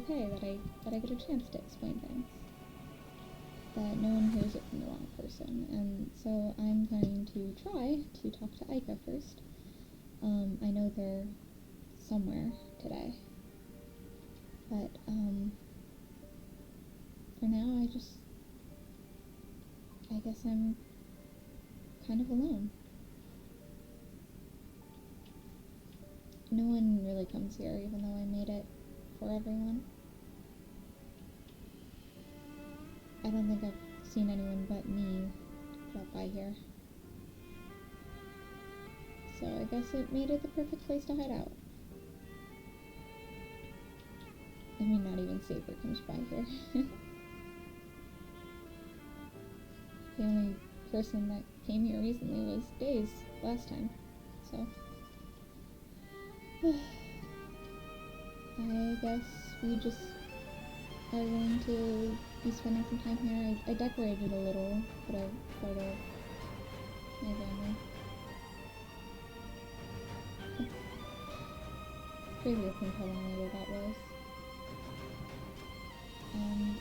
Okay, that I get a chance to explain things, that no one hears it from the wrong person, and so I'm planning to try to talk to Iyka first. I know they're somewhere today, but for now I guess I'm kind of alone. No one really comes here, even though I made it for everyone. I don't think I've seen anyone but me drop by here. So I guess it made it the perfect place to hide out. I mean, not even Saber comes by here. The only person that came here recently was Dayz last time, so... I guess we just are going to be spending some time here. I decorated a little, put a photo of my family. Crazy to think how long ago that was. And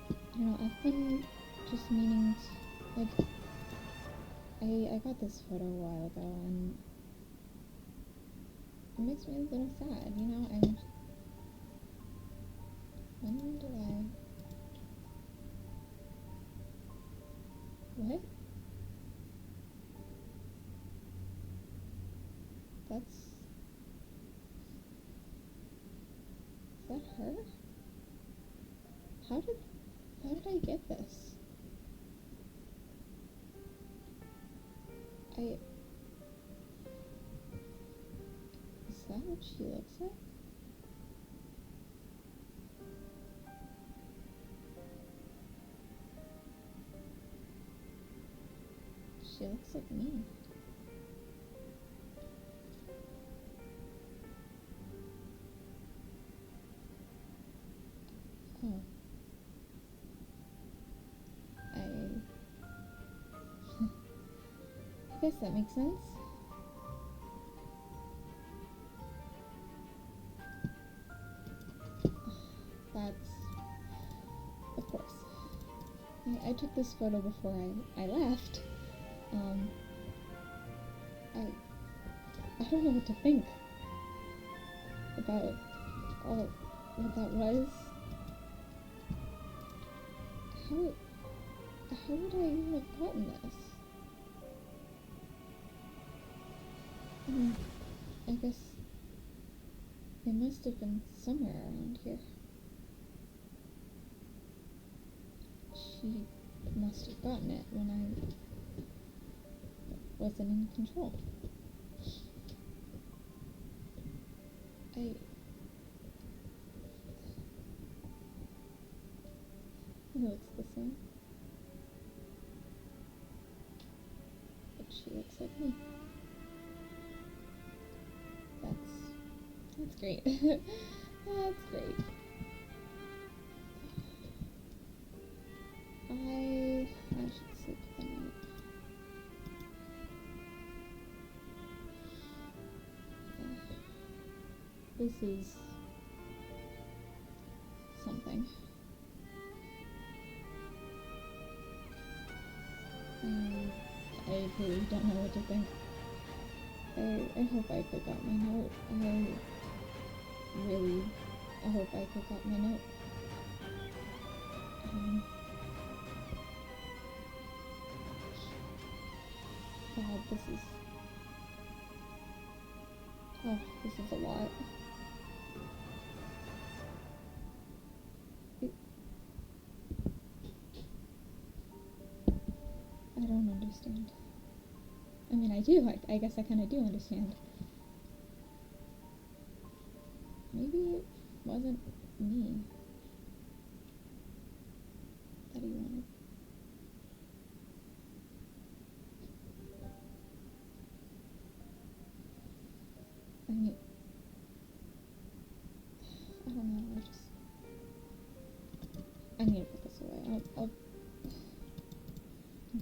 I don't know, I've been just meaning to, like, I got this photo a while ago, and it makes me a little sad, you know? When did I... What? That's... Is that her? How did I get this? Is that what she looks like? She looks like me. Oh. I guess that makes sense. That's... Of course. I took this photo before I left. I don't know what to think about all what that was. How would I even have gotten this? I guess It must have been somewhere around here. She must have gotten it when I wasn't in control. I He looks the same. But she looks like me. That's great. That's great. I should sleep the night. This is something. I really don't know what to think. I hope Iyka got my note. I hope Iyka got my note. God, this is a lot. I don't understand. I mean, I do. I guess I kind of do understand. Maybe it wasn't me that he wanted. I mean, I don't know. I need to put this away. I'll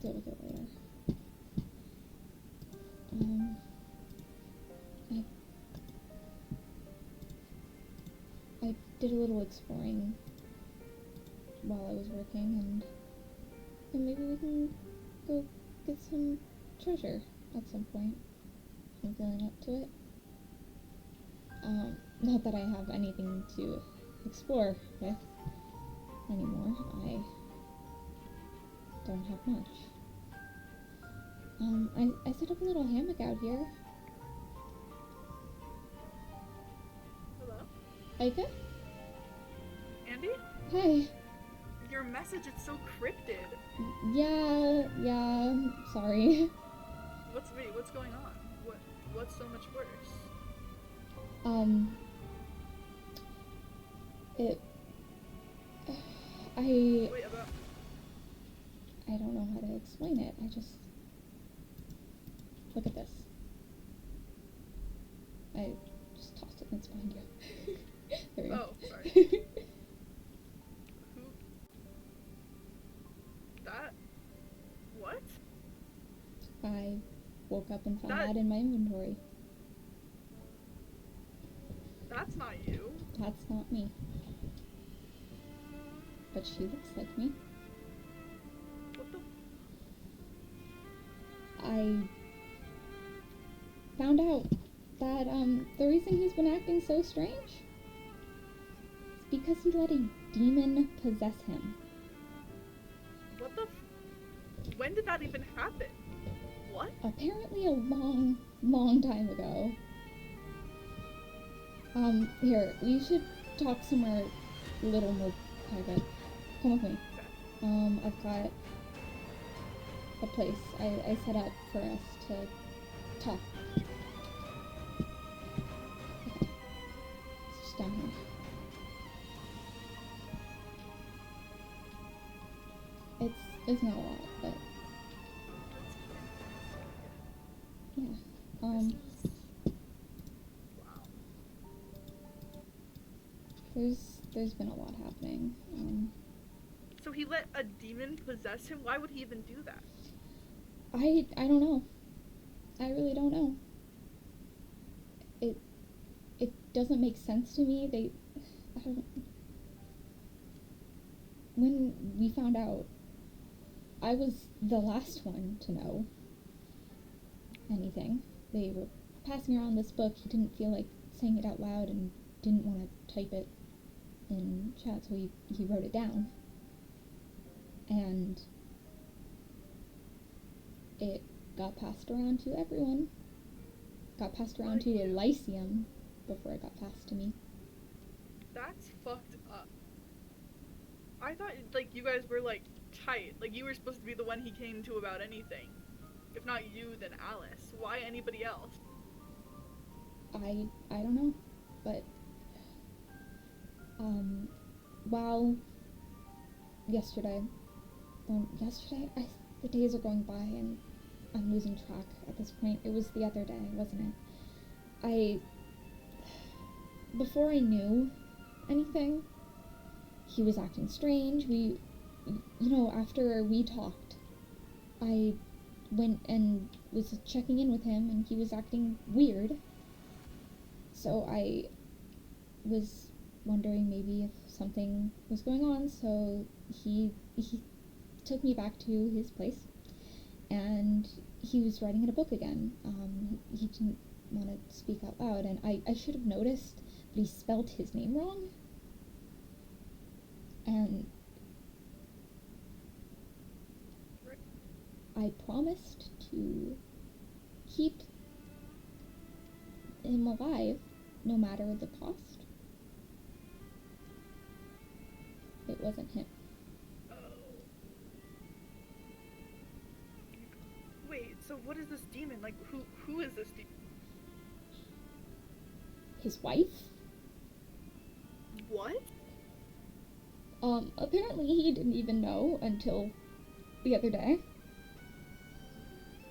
deal with it later. I did a little exploring while I was working, and maybe we can go get some treasure at some point. I'm feeling up to it. Not that I have anything to explore with anymore. I don't have much. I set up a little hammock out here. Hello? Iyka? Andy? Hey. Your message is so cryptid. Yeah, sorry. What's going on? What's so much worse? Wait, about... I don't know how to explain it. Look at this. I just tossed it and it's behind you. There we go. Oh, sorry. Who? That? What? I woke up and found that in my inventory. That's not you. That's not me. But she looks like me. What the? I found out that, the reason he's been acting so strange is because he let a demon possess him. What the? When did that even happen? What? Apparently a long, long time ago. Here, we should talk somewhere a little more private. Come with me. I've got a place I set up for us to talk. Okay. It's just down here. It's not a lot, but yeah. Wow. There's been a lot happening. So he let a demon possess him? Why would he even do that? I don't know. I really don't know. It doesn't make sense to me. When we found out, I was the last one to know anything. They were passing around this book. He didn't feel like saying it out loud and didn't want to type it in chat, so he wrote it down. And it got passed around to everyone. Got passed around to Elysium, before it got passed to me. That's fucked up. I thought, like, you guys were, like, tight. Like, you were supposed to be the one he came to about anything. If not you, then Alyce. Why anybody else? I don't know, but, while yesterday, the days are going by and I'm losing track at this point. It was the other day, wasn't it? Before I knew anything, he was acting strange. After we talked, I went and was checking in with him and he was acting weird. So I was wondering maybe if something was going on, so he took me back to his place, and he was writing in a book again. He didn't want to speak out loud, and I should have noticed, but he spelled his name wrong. And I promised to keep him alive, no matter the cost. It wasn't him. Oh. Wait, so what is this demon? Like, who is this demon? His wife? What? Apparently he didn't even know until the other day.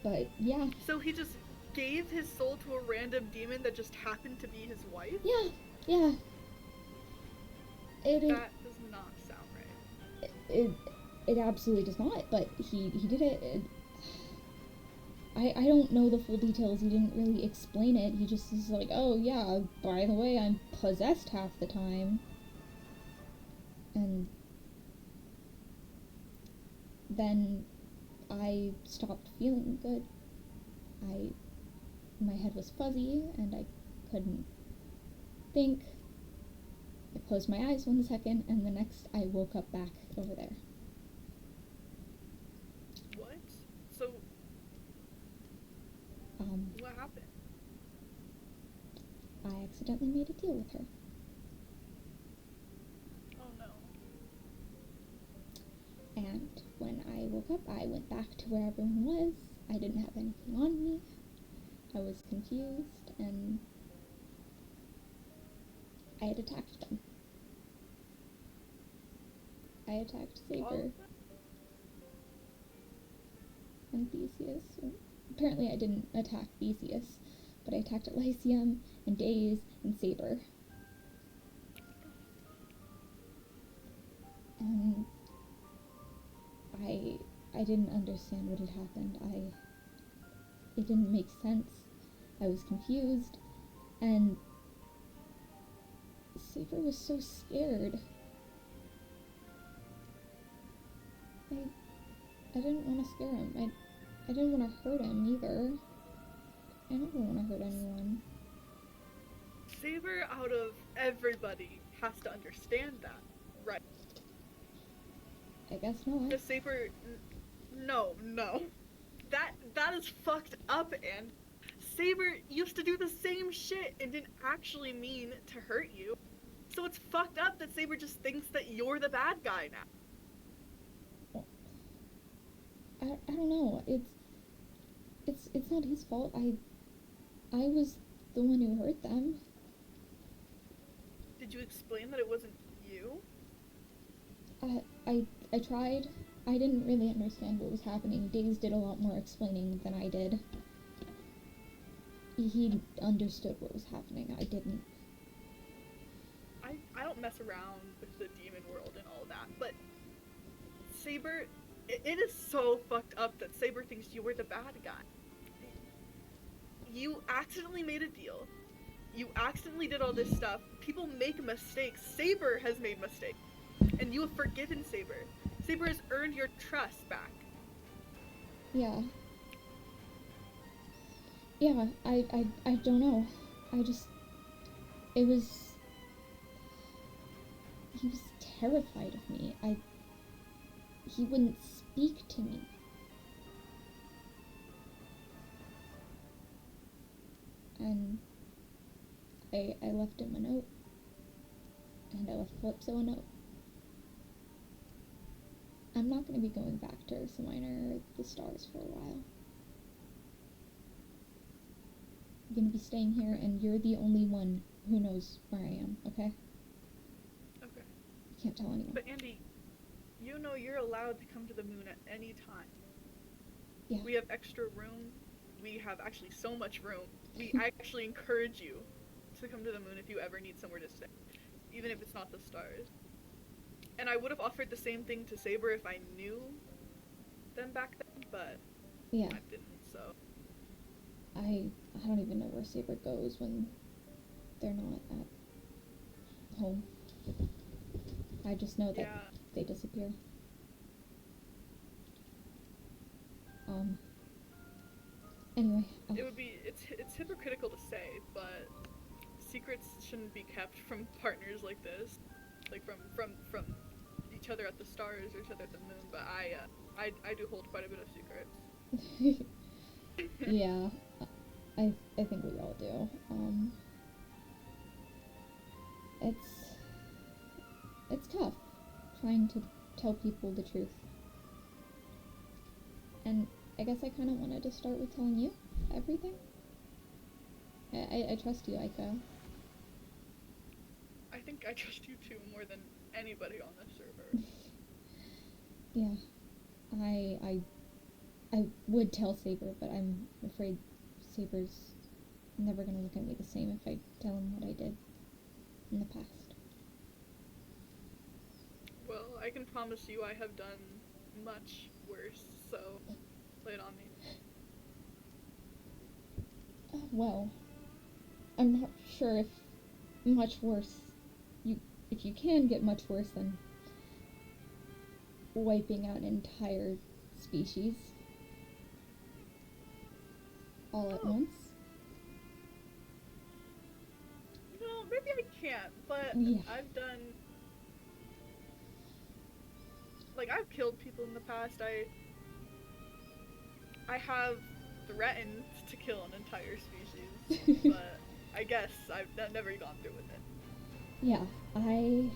But, yeah. So he just gave his soul to a random demon that just happened to be his wife? Yeah. That does not sound right. It absolutely does not, but he did it. I don't know the full details. He didn't really explain it. He just is like, oh yeah, by the way, I'm possessed half the time. And then I stopped feeling good. My head was fuzzy and I couldn't think. I closed my eyes 1 second and the next I woke up back over there. What? So, what happened? I accidentally made a deal with her. Oh no. And when I woke up, I went back to where everyone was. I didn't have anything on me. I was confused, and I had attacked them. I attacked Saber and Theseus. Apparently I didn't attack Theseus, but I attacked Alyce and Dayz and Saber. And I didn't understand what had happened. It didn't make sense. I was confused, and Saber was so scared. I didn't want to scare him. I didn't want to hurt him either. I never want to hurt anyone. Saber, out of everybody, has to understand that, right? I guess not. The Saber... No. That is fucked up, and Saber used to do the same shit and didn't actually mean to hurt you. So it's fucked up that Saber just thinks that you're the bad guy now. I don't know. It's not his fault. I was the one who hurt them. Did you explain that it wasn't you? I tried. I didn't really understand what was happening. Dayz did a lot more explaining than I did. He understood what was happening. I didn't. I don't mess around with the demon world and all that, but Saber, it is so fucked up that Saber thinks you were the bad guy. You accidentally made a deal. You accidentally did all this stuff. People make mistakes. Saber has made mistakes. And you have forgiven Saber. Saber has earned your trust back. Yeah. Yeah, I don't know. He was terrified of me. He wouldn't speak to me. And I left him a note. And I left Calypso a note. I'm not going to be going back to Ursa Minor or the stars for a while. I'm going to be staying here, and you're the only one who knows where I am, okay? Okay. You can't tell anyone. But Andy, you know you're allowed to come to the moon at any time. Yeah. We have extra room. We have actually so much room. We actually encourage you to come to the moon if you ever need somewhere to stay. Even if it's not the stars. And I would have offered the same thing to Saber if I knew them back then, but Yeah. I didn't, so. I don't even know where Saber goes when they're not at home. I just know that they disappear. Anyway. It's hypocritical to say, but secrets shouldn't be kept from partners like this. Like from each other at the stars or each other at the moon, but I do hold quite a bit of secrets. Yeah. I think we all do. It's tough trying to tell people the truth. And I guess I kind of wanted to start with telling you everything. I trust you, Iyka. I think I trust you too more than anybody on this server. Yeah. I would tell Saber, but I'm afraid Saber's never gonna look at me the same if I tell him what I did in the past. Well, I can promise you I have done much worse, so lay it on me. Well, I'm not sure if much worse. If you can get much worse than wiping out an entire species all at once. You know, maybe I can't, but Yeah. I've done... Like, I've killed people in the past. I have threatened to kill an entire species, but I guess I've never gone through with it. Yeah, I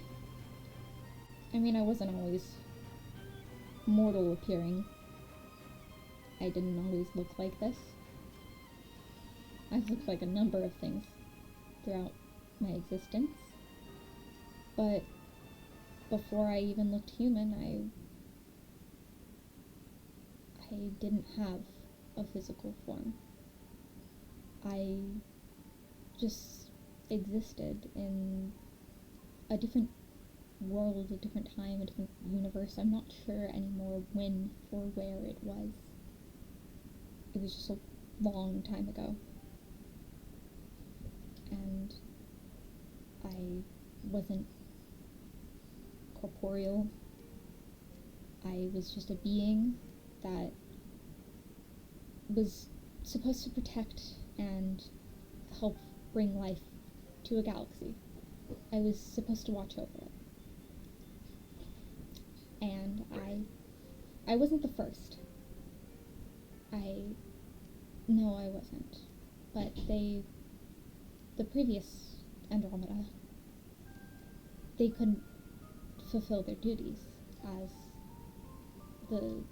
mean, I wasn't always mortal appearing. I didn't always look like this. I've looked like a number of things throughout my existence. But before I even looked human, I didn't have a physical form. I just existed in a different world, a different time, a different universe. I'm not sure anymore when or where it was. It was just a long time ago. And I wasn't corporeal. I was just a being that was supposed to protect and help bring life to a galaxy. I was supposed to watch over it. And I wasn't the first. No, I wasn't. But the previous Andromeda, they couldn't fulfill their duties as the,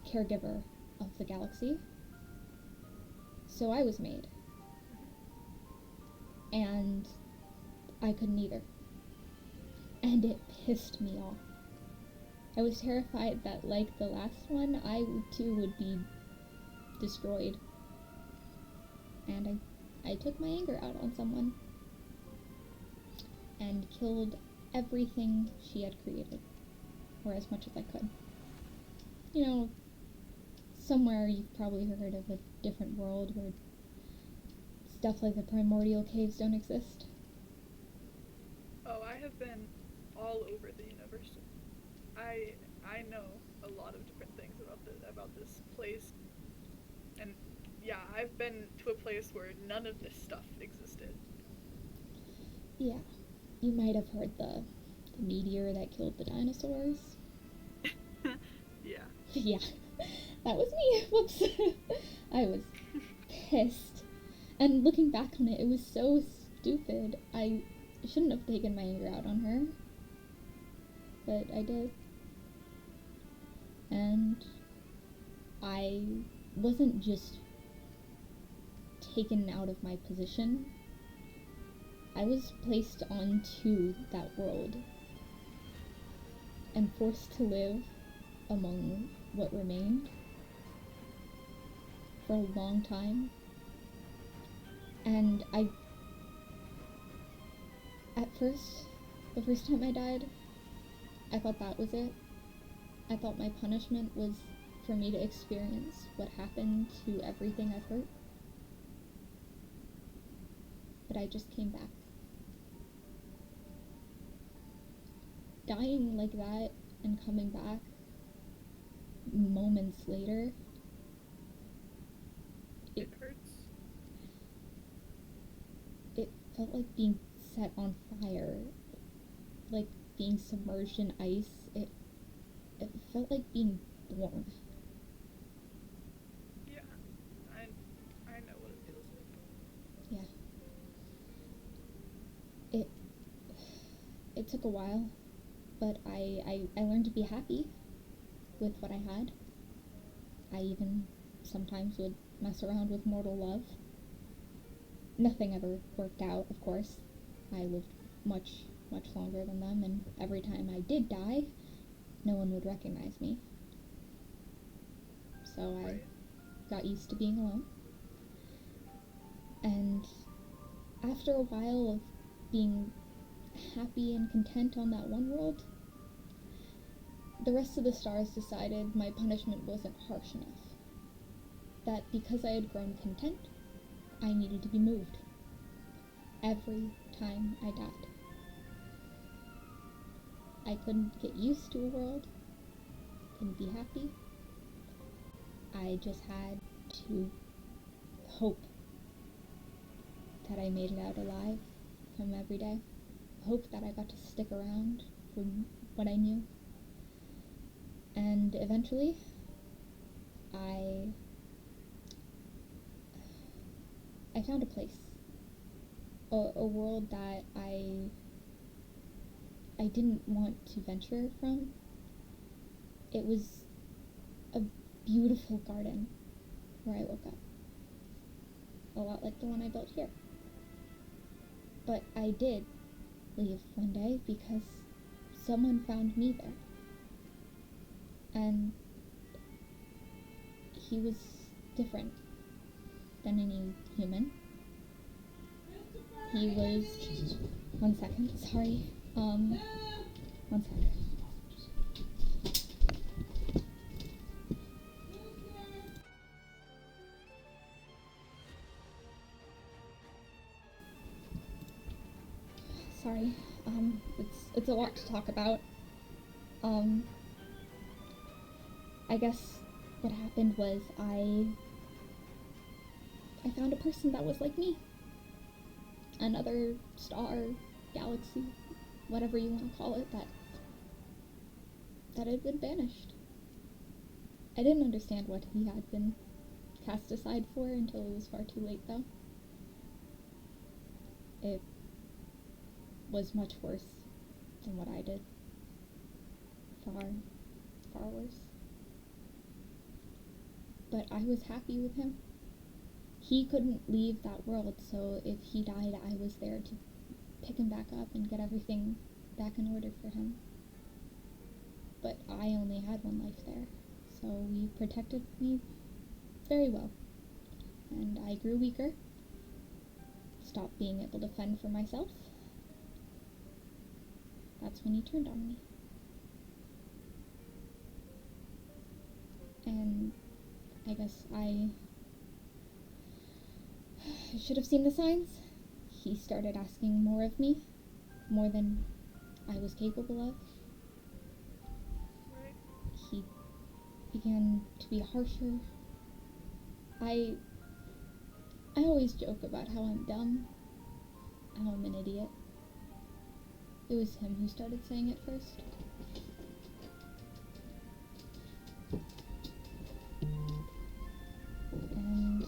caregiver of the galaxy. So I was made. And I couldn't either. And it pissed me off. I was terrified that, like the last one, I too would be destroyed. And I took my anger out on someone. And killed everything she had created. Or as much as I could. Somewhere you've probably heard of a different world where stuff like the primordial caves don't exist. Oh, I have been all over the universe. I know a lot of different things about this place. And yeah, I've been to a place where none of this stuff existed. Yeah. You might have heard the meteor that killed the dinosaurs. Yeah. Yeah. That was me. Whoops. I was pissed. And looking back on it, it was so stupid. I shouldn't have taken my anger out on her. But I did. And I wasn't just taken out of my position. I was placed onto that world and forced to live among what remained for a long time. And at first, the first time I died, I thought that was it. I thought my punishment was for me to experience what happened to everything I've hurt. But I just came back. Dying like that and coming back moments later, it hurts. It felt like being set on fire, like being submerged in ice. It felt like being born. Yeah, I know what it feels like. Yeah. It took a while, but I learned to be happy with what I had. I even sometimes would mess around with mortal love. Nothing ever worked out, of course. I lived much longer than them, and every time I did die, no one would recognize me. So I got used to being alone. And after a while of being happy and content on that one world, the rest of the stars decided my punishment wasn't harsh enough. That because I had grown content, I needed to be moved. Every time I died. I couldn't get used to a world, couldn't be happy. I just had to hope that I made it out alive from every day. Hope that I got to stick around from what I knew. And eventually, I found a place. A world that I didn't want to venture from. It was a beautiful garden where I woke up. A lot like the one I built here. But I did leave one day because someone found me there. And he was different than any human. He was... One second, sorry. One second. Sorry, it's a lot to talk about. I guess what happened was I found a person that was like me. Another star, galaxy, whatever you want to call it, that had been banished. I didn't understand what he had been cast aside for until it was far too late, though. It was much worse than what I did. Far, far worse. But I was happy with him. He couldn't leave that world, so if he died, I was there to pick him back up and get everything back in order for him. But I only had one life there, so we protected me very well. And I grew weaker, stopped being able to fend for myself. That's when he turned on me. And I guess I should have seen the signs. He started asking more of me, more than I was capable of. Right. He began to be harsher. I always joke about how I'm dumb, how I'm an idiot. It was him who started saying it first. And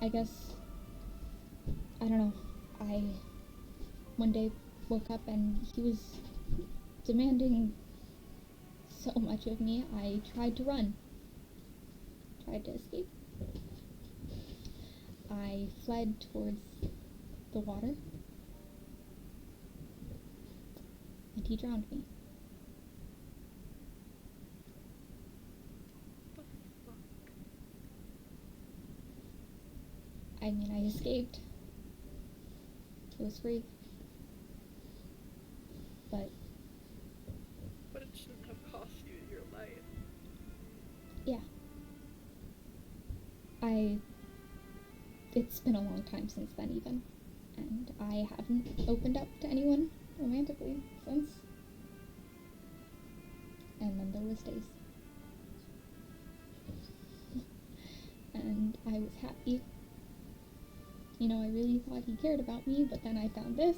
I guess don't know. I one day woke up and he was demanding so much of me. I tried to run. Tried to escape. I fled towards the water. And he drowned me. What the fuck? I mean, I escaped. It was free. But it shouldn't have cost you your life. yeah. It's been a long time since then even. And I haven't opened up to anyone romantically since. And then there was Dayz. And I was happy. You know, I really thought he cared about me, but then I found this.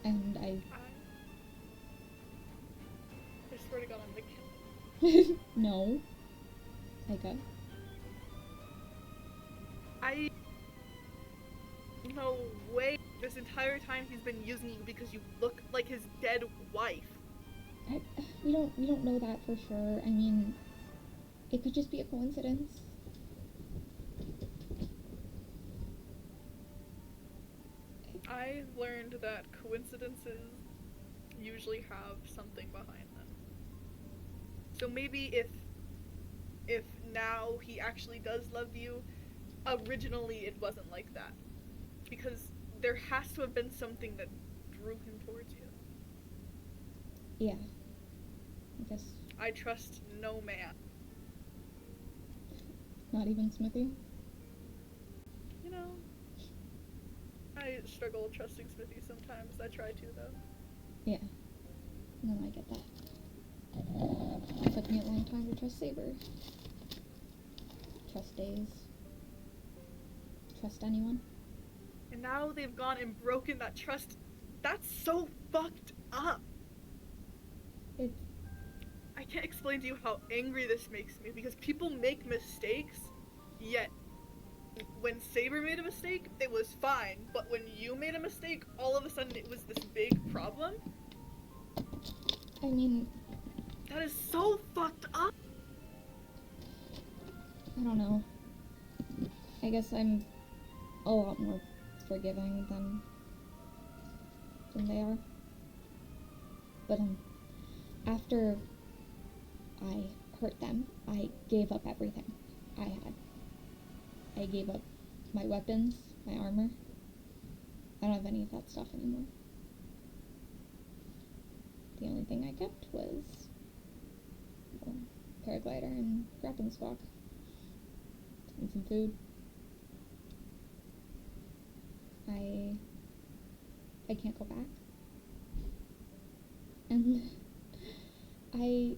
And I swear to God, I'm gonna kill him. No. Iyka. No way. This entire time he's been using you because you look like his dead wife. We don't know that for sure. I mean, it could just be a coincidence. I learned that coincidences usually have something behind them. So maybe if now he actually does love you, originally it wasn't like that. Because there has to have been something that drew him towards you. Yeah. I guess. I trust no man. Not even Smithy? You know, I struggle trusting Smithy sometimes. I try to, though. Yeah. No, I get that. It took me a long time to trust Saber. Trust Dayz. Trust anyone. And now they've gone and broken that trust. That's so fucked up. I can't explain to you how angry this makes me, because people make mistakes, yet when Saber made a mistake, it was fine, but when you made a mistake, all of a sudden it was this big problem? I mean... That is so fucked up! I don't know. I guess I'm a lot more forgiving than they are. But after I hurt them, I gave up everything I had. I gave up my weapons, my armor. I don't have any of that stuff anymore. The only thing I kept was a paraglider and grappling squawk. And some food. I can't go back. And I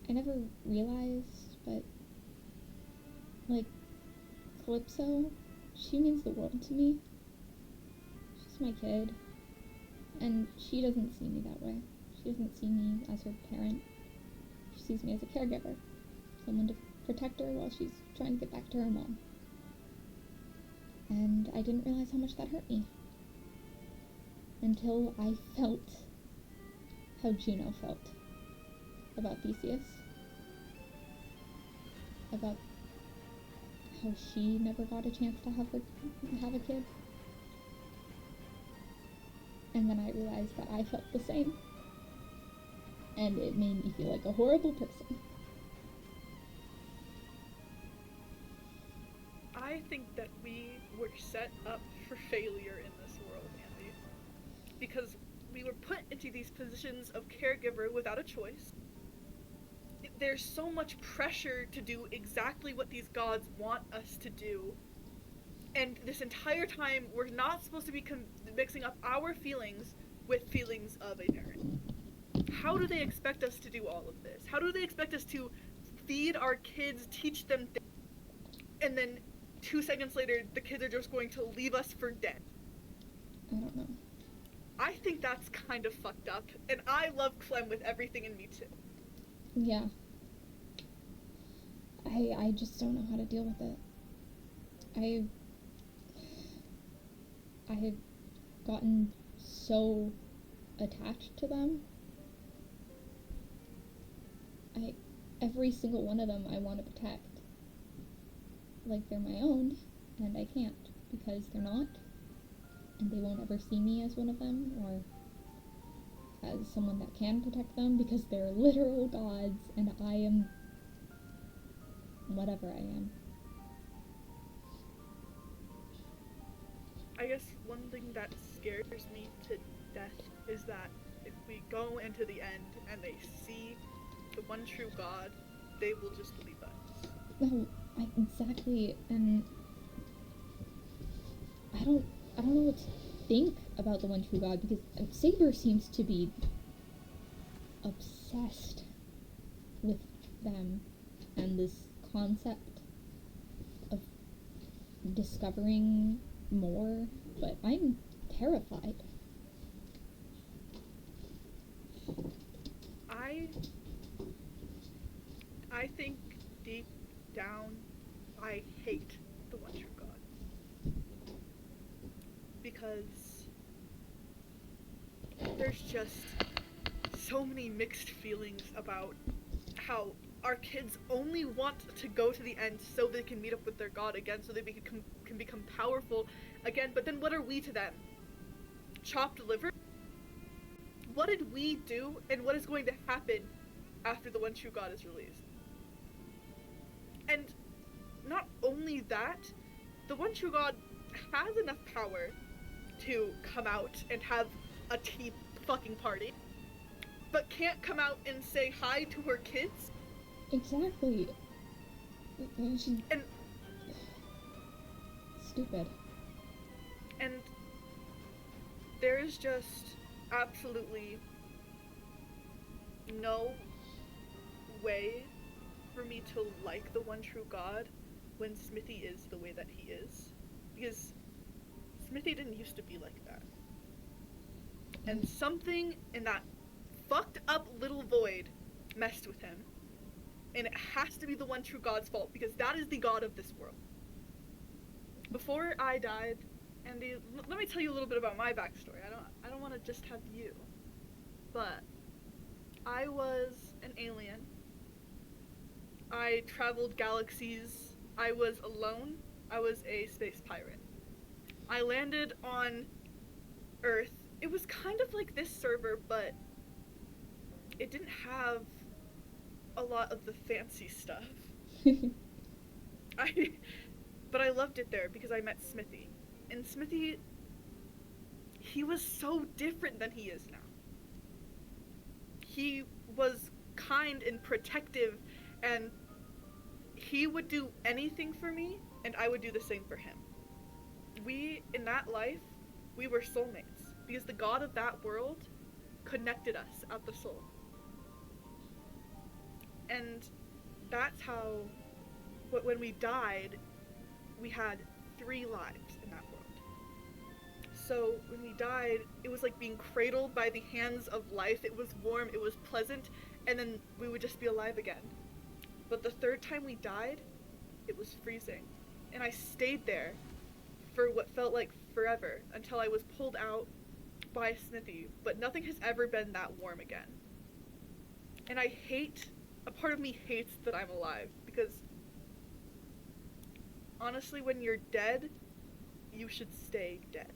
never realized, but like Calypso, she means the world to me. She's my kid, and she doesn't see me that way. She doesn't see me as her parent. She sees me as a caregiver, someone to protect her while she's trying to get back to her mom. And I didn't realize how much that hurt me until I felt how Juno felt about Theseus, about how she never got a chance to have a kid. And then I realized that I felt the same, and it made me feel like a horrible person. I think that we were set up for failure in this world, Andy. Because we were put into these positions of caregiver without a choice. There's so much pressure to do exactly what these gods want us to do. And this entire time, we're not supposed to be mixing up our feelings with feelings of a parent. How do they expect us to do all of this? How do they expect us to feed our kids, teach them things, and then 2 seconds later, the kids are just going to leave us for dead? I don't know. I think that's kind of fucked up, and I love Clem with everything in me too. Yeah. I just don't know how to deal with it. I have gotten so attached to them. Every single one of them I want to protect. Like they're my own, and I can't, because they're not, and they won't ever see me as one of them, or as someone that can protect them, because they're literal gods, and I am whatever I am. I guess one thing that scares me to death is that if we go into the end and they see the one true God, they will just leave us. No, exactly, and I don't know what to think about the one true God, because Saber seems to be obsessed with them and this concept of discovering more, but I'm terrified. I think deep down I hate the one true God. Because there's just so many mixed feelings about how our kids only want to go to the end so they can meet up with their God again, so they can become powerful again, but then what are we to them? Chopped liver? What did we do, and what is going to happen after the one true God is released? And not only that, the one true God has enough power to come out and have a tea fucking party, but can't come out and say hi to her kids? Exactly. And stupid. And there is just absolutely no way for me to like the one true God when Smithy is the way that he is. Because Smithy didn't used to be like that. And something in that fucked up little void messed with him. And it has to be the one true God's fault, because that is the God of this world. Before I died, and let me tell you a little bit about my backstory. I don't want to just have you. But I was an alien. I traveled galaxies. I was alone. I was a space pirate. I landed on Earth. It was kind of like this server, but it didn't have a lot of the fancy stuff. But I loved it there because I met Smithy. And Smithy, he was so different than he is now. He was kind and protective, and he would do anything for me, and I would do the same for him. We, in that life, we were soulmates, because the God of that world connected us at the soul. And that's how, when we died, we had 3 lives in that world. So when we died, it was like being cradled by the hands of life. It was warm, it was pleasant, and then we would just be alive again. But the 3rd time we died, it was freezing. And I stayed there for what felt like forever, until I was pulled out by Smithy. But nothing has ever been that warm again. And a part of me hates that I'm alive, because honestly, when you're dead, you should stay dead.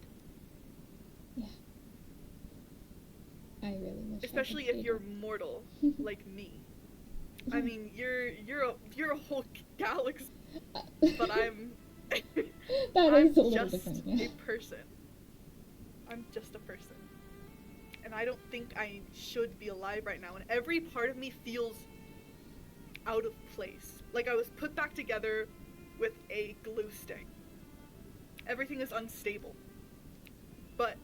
Yeah. I really wish. Especially if you're mortal, like me. I mean, you're a whole galaxy, but I'm I'm just a little different, yeah. a person. I'm just a person. And I don't think I should be alive right now, and every part of me feels out of place. Like I was put back together with a glue stick. Everything is unstable. But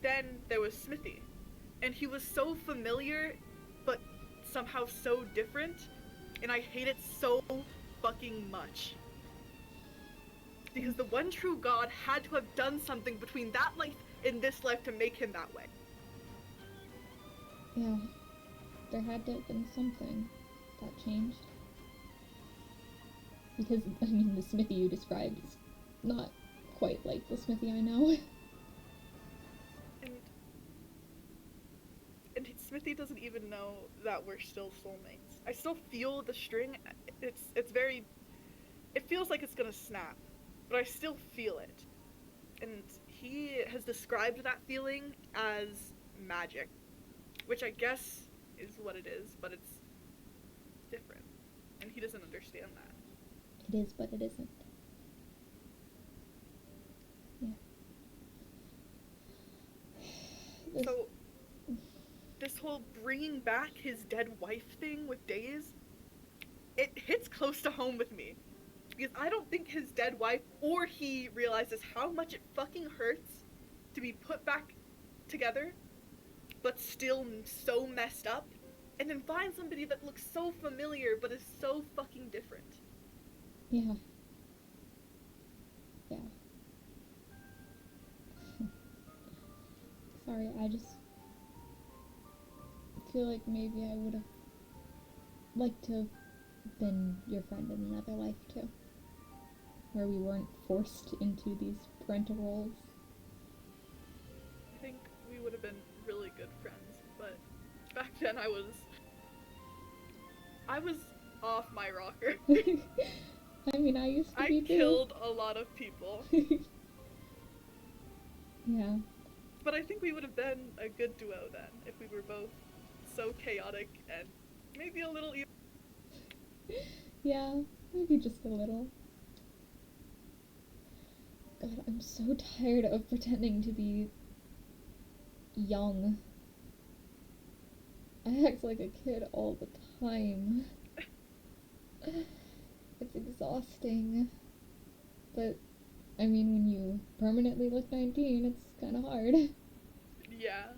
then there was Smithy, and he was so familiar, but somehow so different, and I hate it so fucking much. Because the one true God had to have done something between that life and this life to make him that way. Yeah. There had to have been something that changed. Because, I mean, the Smithy you described is not quite like the Smithy I know. And Smithy doesn't even know that we're still soulmates. I still feel the string. It's very. It feels like it's gonna snap, but I still feel it. And he has described that feeling as magic, which I guess is what it is, but it's different, and he doesn't understand that. It is, but it isn't. Yeah. So, this whole bringing back his dead wife thing with Dayz, it hits close to home with me. Because I don't think his dead wife or he realizes how much it fucking hurts to be put back together, but still so messed up, and then find somebody that looks so familiar but is so fucking different. Yeah. Yeah. Sorry, I just feel like maybe I would have liked to have been your friend in another life too, where we weren't forced into these parental roles. I think we would have been really good friends, but back then I was off my rocker. I mean, I used to be too. I killed a lot of people. Yeah. But I think we would have been a good duo then, if we were both so chaotic and maybe a little evil. Yeah, maybe just a little. God, I'm so tired of pretending to be young. I act like a kid all the time. It's exhausting. But, I mean, when you permanently look 19, it's kind of hard. Yeah.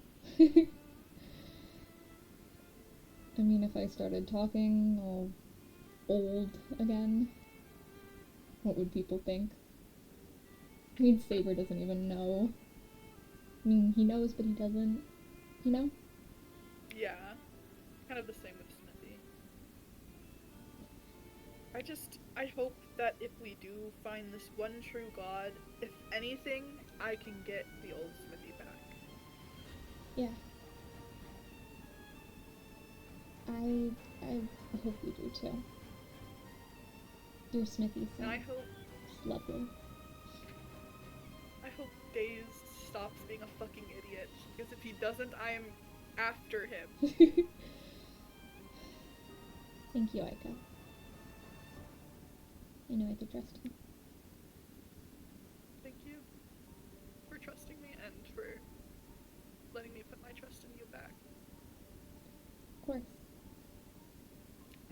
I mean, if I started talking all old again, what would people think? I mean, Saber doesn't even know. I mean, he knows, but he doesn't, you know? Yeah. Kind of the same with Smithy. I hope that if we do find this one true god, if anything, I can get the old Smithy back. Yeah. I hope we do too. Your Smithy And I sounds hope lovely. Dayz stops being a fucking idiot, because if he doesn't, I am after him. Thank you, Iyka. I know I could trust you. Thank you for trusting me and for letting me put my trust in you back. Of course.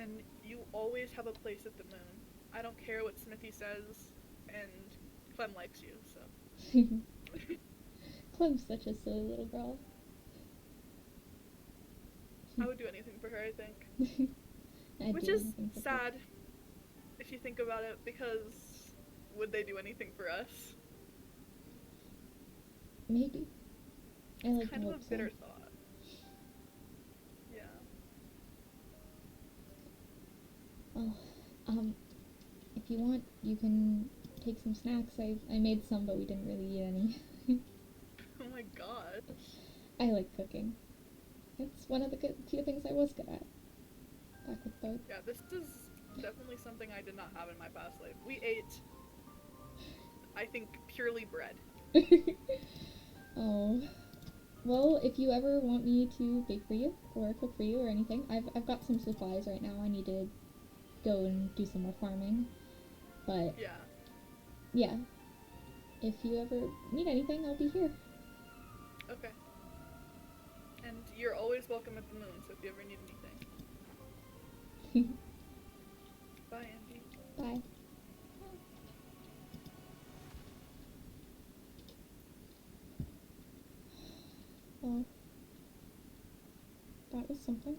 And you always have a place at the moon. I don't care what Smithy says, and Clem likes you, so. Clem's such a silly little girl. I would do anything for her, I think. Which is sad, if you think about it, because would they do anything for us? Maybe. I like kind to of hope a bitter so. thought. Yeah. Oh, if you want, you can take some snacks. I made some, but we didn't really eat any. Oh my god. I like cooking. It's one of the few things I was good at. Back with both. Yeah, this is definitely something I did not have in my past life. We ate, I think, purely bread. Oh. Well, if you ever want me to bake for you or cook for you or anything, I've got some supplies right now. I need to go and do some more farming. But yeah. If you ever need anything, I'll be here. Okay. And you're always welcome at the moon, so if you ever need anything. Bye, Andy. Bye. Well, that was something.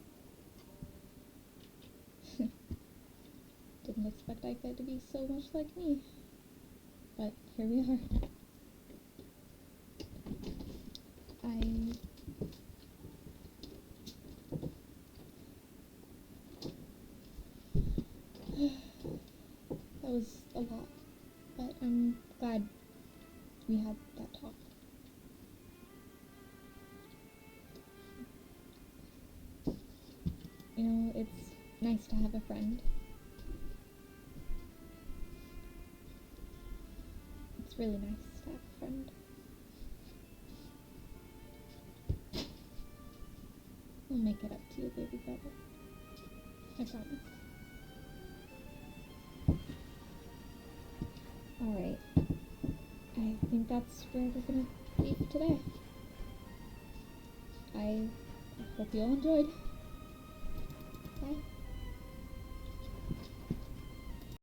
Didn't expect Iyka to be so much like me. But here we are. That a lot, but I'm glad we had that talk. You know, it's nice to have a friend. It's really nice to have a friend. I'll make it up to you, baby brother. I promise. Alright. I think that's where we're gonna leave today. I hope you all enjoyed. Bye.